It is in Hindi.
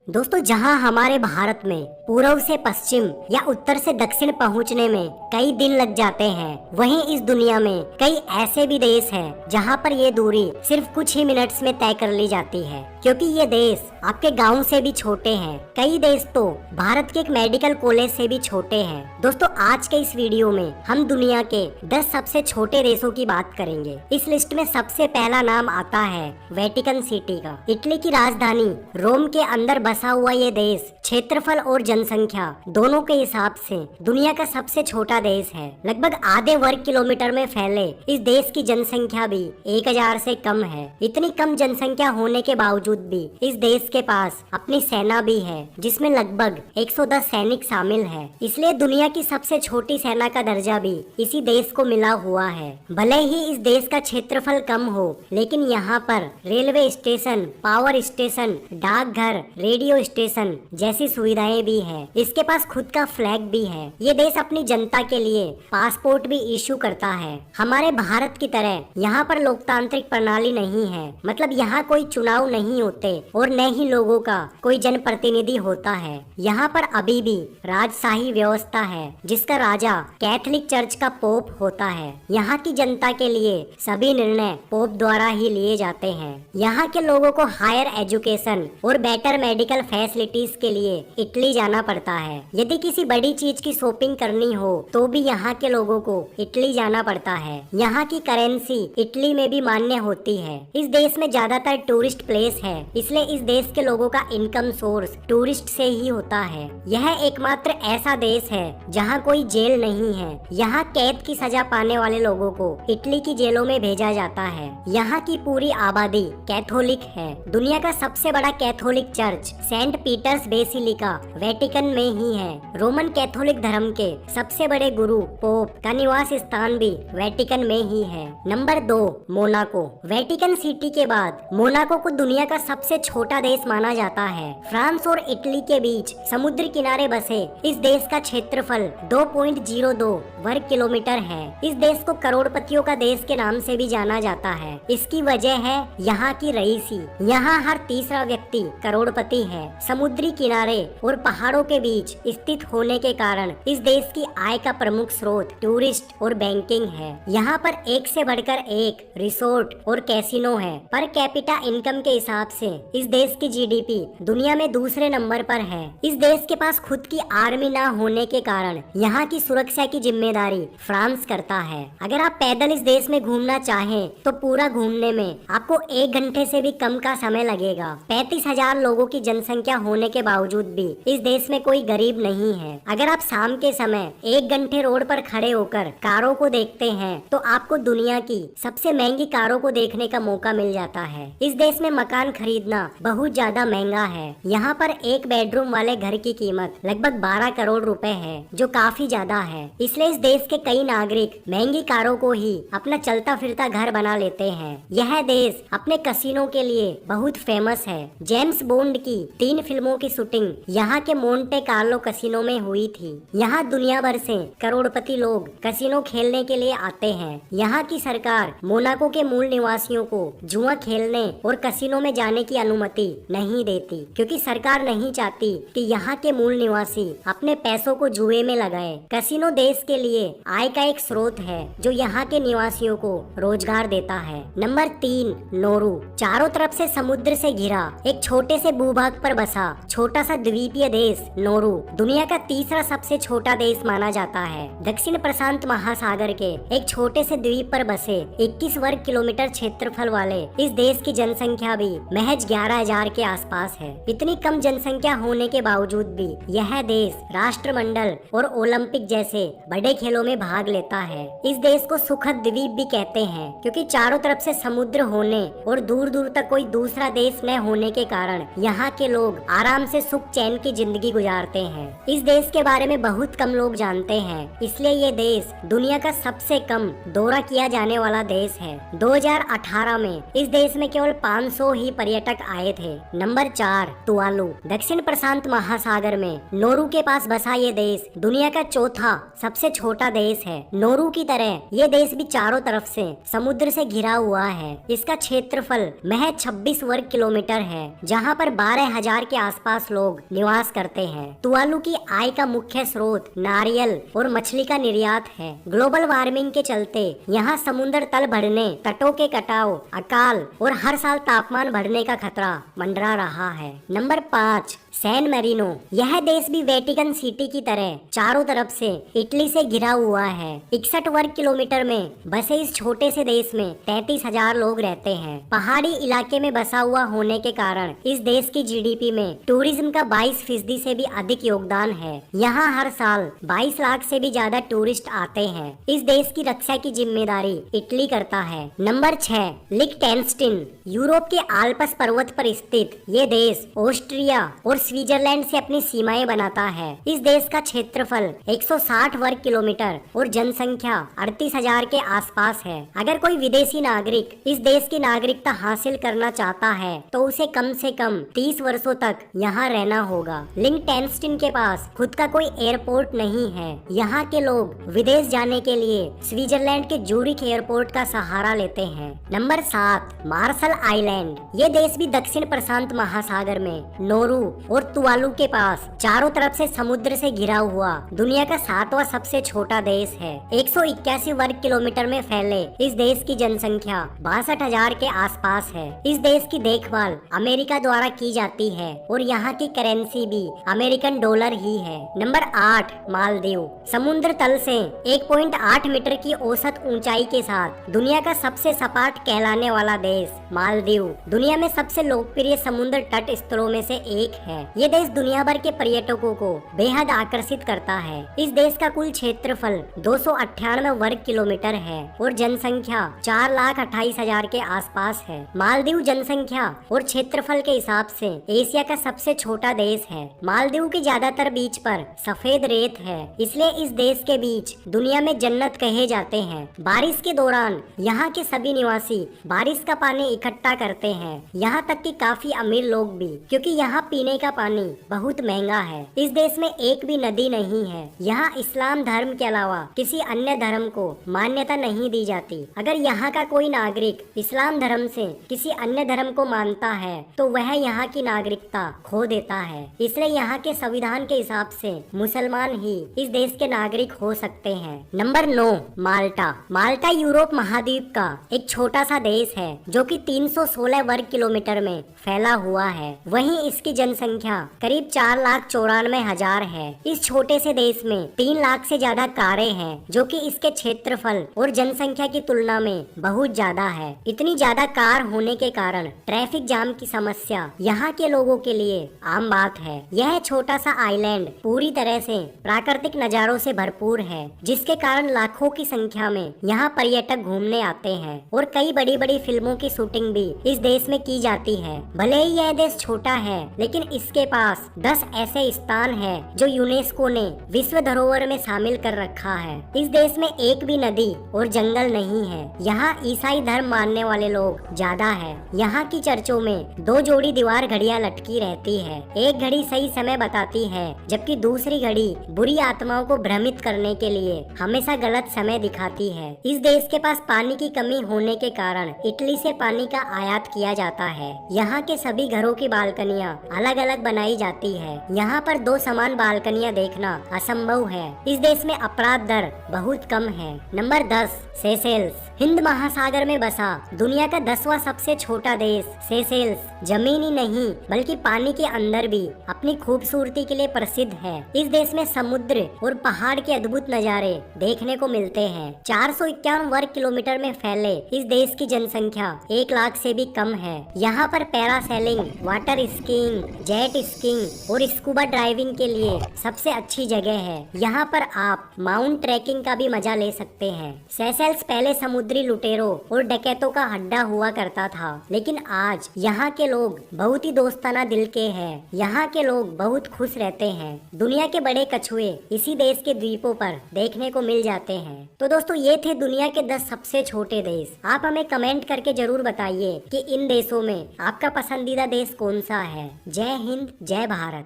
दोस्तों, जहां हमारे भारत में पूर्व से पश्चिम या उत्तर से दक्षिण पहुंचने में कई दिन लग जाते हैं, वहीं इस दुनिया में कई ऐसे भी देश हैं जहां पर ये दूरी सिर्फ कुछ ही मिनट्स में तय कर ली जाती है, क्योंकि ये देश आपके गांव से भी छोटे हैं। कई देश तो भारत के एक मेडिकल कॉलेज से भी छोटे हैं। दोस्तों, आज के इस वीडियो में हम दुनिया के 10 सबसे छोटे देशों की बात करेंगे। इस लिस्ट में सबसे पहला नाम आता है वेटिकन सिटी का। इटली की राजधानी रोम के अंदर बसा हुआ ये देश क्षेत्रफल और जनसंख्या दोनों के हिसाब से दुनिया का सबसे छोटा देश है। लगभग आधे वर्ग किलोमीटर में फैले इस देश की जनसंख्या भी 1000 से कम है। इतनी कम जनसंख्या होने के बावजूद भी इस देश के पास अपनी सेना भी है, जिसमें लगभग 110 सैनिक शामिल है। इसलिए दुनिया की सबसे छोटी सेना का दर्जा भी इसी देश को मिला हुआ है। भले ही इस देश का क्षेत्रफल कम हो, लेकिन यहाँ पर रेलवे स्टेशन, पावर स्टेशन, डाकघर, रेडियो स्टेशन जैसी सुविधाएं भी है। इसके पास खुद का फ्लैग भी है। ये देश अपनी जनता के लिए पासपोर्ट भी इशू करता है। हमारे भारत की तरह यहाँ पर लोकतांत्रिक प्रणाली नहीं है, मतलब यहाँ कोई चुनाव नहीं होते और न ही लोगों का कोई जनप्रतिनिधि होता है। यहाँ पर अभी भी राजशाही व्यवस्था है, जिसका राजा कैथोलिक चर्च का पोप होता है। यहाँ की जनता के लिए सभी निर्णय पोप द्वारा ही लिए जाते हैं। यहाँ के लोगों को हायर एजुकेशन और बेटर मेडिकल फैसिलिटीज के लिए इटली जाना पड़ता है। यदि किसी बड़ी चीज की शॉपिंग करनी हो तो भी यहाँ के लोगों को इटली जाना पड़ता है। यहाँ की करेंसी इटली में भी मान्य होती है। इस देश में ज्यादातर टूरिस्ट प्लेस है, इसलिए इस देश के लोगों का इनकम सोर्स टूरिस्ट से ही होता है। यह एकमात्र ऐसा देश है जहाँ कोई जेल नहीं है। यहाँ कैद की सजा पाने वाले लोगों को इटली की जेलों में भेजा जाता है। यहाँ की पूरी आबादी कैथोलिक है। दुनिया का सबसे बड़ा Catholic church Saint Peter's Basilica Vatican में ही है। रोमन कैथोलिक धर्म के सबसे बड़े गुरु पोप का निवास स्थान भी वेटिकन में ही है। Number 2, Monaco. वेटिकन सिटी के बाद मोनाको को दुनिया का सबसे छोटा देश माना जाता है। फ्रांस और इटली के बीच समुद्र किनारे बसे इस देश का क्षेत्रफल 2.02 वर्ग किलोमीटर है। इस देश को करोड़पतियों का देश के नाम से भी जाना जाता है। इसकी वजह है यहाँ की रईसी। यहाँ हर तीसरा व्यक्ति करोड़पति है। समुद्री किनारे और पहाड़ों के बीच स्थित होने के कारण इस देश की आय का प्रमुख स्रोत टूरिस्ट और बैंकिंग है। यहाँ पर एक से बढ़कर एक रिसोर्ट और कैसीनो है। पर कैपिटा इनकम के हिसाब से इस देश की जीडीपी दुनिया में दूसरे नंबर पर है। इस देश के पास खुद की आर्मी ना होने के कारण यहाँ की सुरक्षा की जिम्मेदारी फ्रांस करता है। अगर आप पैदल इस देश में घूमना चाहें तो पूरा घूमने में आपको 1 घंटे से भी कम का समय लगेगा। 35,000 लोगों की जनसंख्या होने के बावजूद भी इस देश में कोई गरीब नहीं है। अगर आप शाम के समय 1 घंटे रोड पर खड़े होकर कारों को देखते हैं तो आपको दुनिया की सबसे महंगी कारों को देखने का मौका मिल जाता है। इस देश में मकान खरीदना बहुत ज्यादा महंगा है। यहाँ पर 1 बेडरूम वाले घर की कीमत लगभग 12 करोड़ रुपए है, जो काफी ज्यादा है। इसलिए इस देश के कई नागरिक महंगी कारों को ही अपना चलता फिरता घर बना लेते हैं। यह देश अपने कसिनो के लिए बहुत फेमस है। जेम्स बॉन्ड की 3 फिल्मों की शूटिंग यहाँ के मोंटे कार्लो कसिनो में हुई थी। यहाँ दुनिया भर से करोड़पति लोग कसिनो खेलने के लिए आते हैं। यहाँ की सरकार मोनाको के मूल निवासियों को जुआ खेलने और कसिनो में जाने की अनुमति नहीं देती, क्योंकि सरकार नहीं चाहती कि यहाँ के मूल निवासी अपने पैसों को जुए में लगाए। कसिनो देश के लिए आय का एक स्रोत है, जो यहाँ के निवासियों को रोजगार देता है। Number 3, Nauru. चारों तरफ से समुद्र से घिरा एक छोटे से भूभाग पर बसा छोटा सा द्वीपीय देश नोरू दुनिया का तीसरा सबसे छोटा देश माना जाता है। दक्षिण प्रशांत महासागर के एक छोटे से द्वीप पर बसे 21 वर्ग किलोमीटर क्षेत्रफल वाले इस देश की जनसंख्या भी महज 11,000 के आसपास है। इतनी कम जनसंख्या होने के बावजूद भी यह देश राष्ट्रमंडल और ओलंपिक जैसे बड़े खेलों में भाग लेता है। इस देश को सुखद द्वीप भी कहते हैं, क्योंकि चारों तरफ से समुद्र होने और दूर दूर तक कोई दूसरा देश न होने के कारण यहाँ के लोग आराम से सुख चैन की जिंदगी गुजारते हैं। इस देश के बारे में बहुत कम लोग जानते हैं, इसलिए ये देश दुनिया का सबसे कम दौरा किया जाने वाला देश है। 2018 में इस देश में केवल 500 ही पर्यटक आए थे। Number 4, Tuvalu. दक्षिण प्रशांत महासागर में नोरू के पास बसा ये देश दुनिया का चौथा सबसे छोटा देश है। नोरू की तरह ये देश भी चारों तरफ से समुद्र से घिरा हुआ है। इसका क्षेत्रफल महज 26 वर्ग किलोमीटर है, जहाँ पर 12 70,000 के आसपास लोग निवास करते हैं। तुवालू की आय का मुख्य स्रोत नारियल और मछली का निर्यात है। ग्लोबल वार्मिंग के चलते यहाँ समुद्र तल बढ़ने, तटों के कटाव, अकाल और हर साल तापमान बढ़ने का खतरा मंडरा रहा है। Number 5, San Marino. यह देश भी वेटिकन सिटी की तरह चारों तरफ से इटली से घिरा हुआ है। 61 वर्ग किलोमीटर में बसे इस छोटे से देश में 33,000 लोग रहते हैं। पहाड़ी इलाके में बसा हुआ होने के कारण इस देश की जीडीपी में टूरिज्म का 22% से भी अधिक योगदान है। यहाँ हर साल 22 लाख से भी ज्यादा टूरिस्ट आते हैं। इस देश की रक्षा की जिम्मेदारी इटली करता है। नंबर 6, लिechtenstein। यूरोप के आल्प्स पर्वत पर स्थित ये देश ऑस्ट्रिया और स्विट्जरलैंड से अपनी सीमाएं बनाता है। इस देश का क्षेत्रफल 160 वर्ग किलोमीटर और जनसंख्या 38,000 के आसपास है। अगर कोई विदेशी नागरिक इस देश की नागरिकता हासिल करना चाहता है तो उसे कम से कम 30 वर्षों तक यहाँ रहना होगा। लिechtenstein के पास खुद का कोई एयरपोर्ट नहीं है। यहाँ के लोग विदेश जाने के लिए स्विट्जरलैंड के जूरिक एयरपोर्ट का सहारा लेते हैं। Number 7, Marshall Island. ये देश भी दक्षिण प्रशांत महासागर में नोरू और तुवालू के पास चारों तरफ से समुद्र से घिरा हुआ दुनिया का 7वां सबसे छोटा देश है। 181 वर्ग किलोमीटर में फैले इस देश की जनसंख्या 62,000 के आसपास है। इस देश की देखभाल अमेरिका द्वारा की जाती है और यहाँ की करेंसी भी अमेरिकन डॉलर ही है। नंबर 8, मालदीव। समुद्र तल से 1.8 मीटर की औसत ऊंचाई के साथ दुनिया का सबसे सपाट कहलाने वाला देश मालदीव दुनिया में सबसे लोकप्रिय समुद्र तट स्थलों में से एक है। ये देश दुनिया भर के पर्यटकों को बेहद आकर्षित करता है। इस देश का कुल क्षेत्रफल 298 वर्ग किलोमीटर है और जनसंख्या 4,28,000 के आसपास है। मालदीव जनसंख्या और क्षेत्रफल के हिसाब से एशिया का सबसे छोटा देश है। मालदीव के ज्यादातर बीच पर सफेद रेत है, इसलिए इस देश के बीच दुनिया में जन्नत कहे जाते हैं। बारिश के दौरान यहाँ के सभी निवासी बारिश का पानी इकट्ठा करते हैं, यहाँ तक कि काफी अमीर लोग भी, क्योंकि यहाँ पीने का पानी बहुत महंगा है। इस देश में एक भी नदी नहीं है। यहाँ इस्लाम धर्म के अलावा किसी अन्य धर्म को मान्यता नहीं दी जाती। अगर यहाँ का कोई नागरिक इस्लाम धर्म से किसी अन्य धर्म को मानता है तो वह यहाँ की नागरिकता खो देता है। इसलिए यहाँ के संविधान के हिसाब से मुसलमान ही इस देश के नागरिक हो सकते हैं। नंबर 9, माल्टा। माल्टा यूरोप महाद्वीप का एक छोटा सा देश है जो कि 316 वर्ग किलोमीटर में फैला हुआ है। वहीं इसकी जनसंख्या करीब 4,94,000 है। इस छोटे से देश में 3 लाख से ज्यादा कारें हैं जो कि इसके क्षेत्रफल और जनसंख्या की तुलना में बहुत ज्यादा है। इतनी ज्यादा कार होने के कारण ट्रैफिक जाम की समस्या यहाँ के लोगों के लिए आम बात है। यह छोटा सा आइलैंड पूरी तरह से प्राकृतिक नजारों से भरपूर है, जिसके कारण लाखों की संख्या में यहाँ पर्यटक घूमने आते हैं और कई बड़ी बड़ी फिल्मों की शूटिंग भी इस देश में की जाती है। भले ही यह देश छोटा है, लेकिन इसके पास 10 ऐसे स्थान हैं जो यूनेस्को ने विश्व धरोहर में शामिल कर रखा है। इस देश में एक भी नदी और जंगल नहीं है। यहाँ ईसाई धर्म मानने वाले लोग ज्यादा है। यहाँ की चर्चों में 2 जोड़ी दीवार घड़ियां लटकी रहती है। एक घड़ी सही समय बताती है, जबकि दूसरी घड़ी बुरी आत्माओं को भ्रमित करने के लिए हमेशा गलत समय दिखाती है। इस देश के पास पानी की कमी होने के कारण इटली से पानी का आयात किया जाता है। यहाँ के सभी घरों की बालकनियाँ अलग अलग बनाई जाती है। यहाँ पर 2 समान बालकनियाँ देखना असंभव है। इस देश में अपराध दर बहुत कम है। Number 10, Seychelles. हिंद महासागर में बसा दुनिया का 10वां सबसे छोटा देश सेशेल्स जमीन ही नहीं बल्कि पानी के अंदर भी अपनी खूबसूरती के लिए प्रसिद्ध है। इस देश में समुद्र और पहाड़ के अद्भुत नज़ारे देखने को मिलते हैं। 451 वर्ग किलोमीटर में फैले इस देश की जनसंख्या 1 लाख से भी कम है। यहाँ पर parasailing, water skiing, jet skiing और स्कूबा ड्राइविंग के लिए सबसे अच्छी जगह है। यहाँ पर आप माउंट ट्रैकिंग का भी मजा ले सकते हैं। सेशेल्स पहले समुद्री लुटेरों और डकैतों का अड्डा हुआ करता था, लेकिन आज यहाँ के लोग बहुत ही दोस्ताना दिल के हैं। यहाँ के लोग बहुत खुश रहते हैं। दुनिया के बड़े कछुए इसी देश के द्वीपों पर देखने को मिल जाते हैं। तो दोस्तों, ये थे दुनिया के 10 सबसे छोटे देश। आप हमें कमेंट करके जरूर बताइए कि इन देशों में आपका पसंदीदा देश कौन सा है। जय हिंद, जय भारत।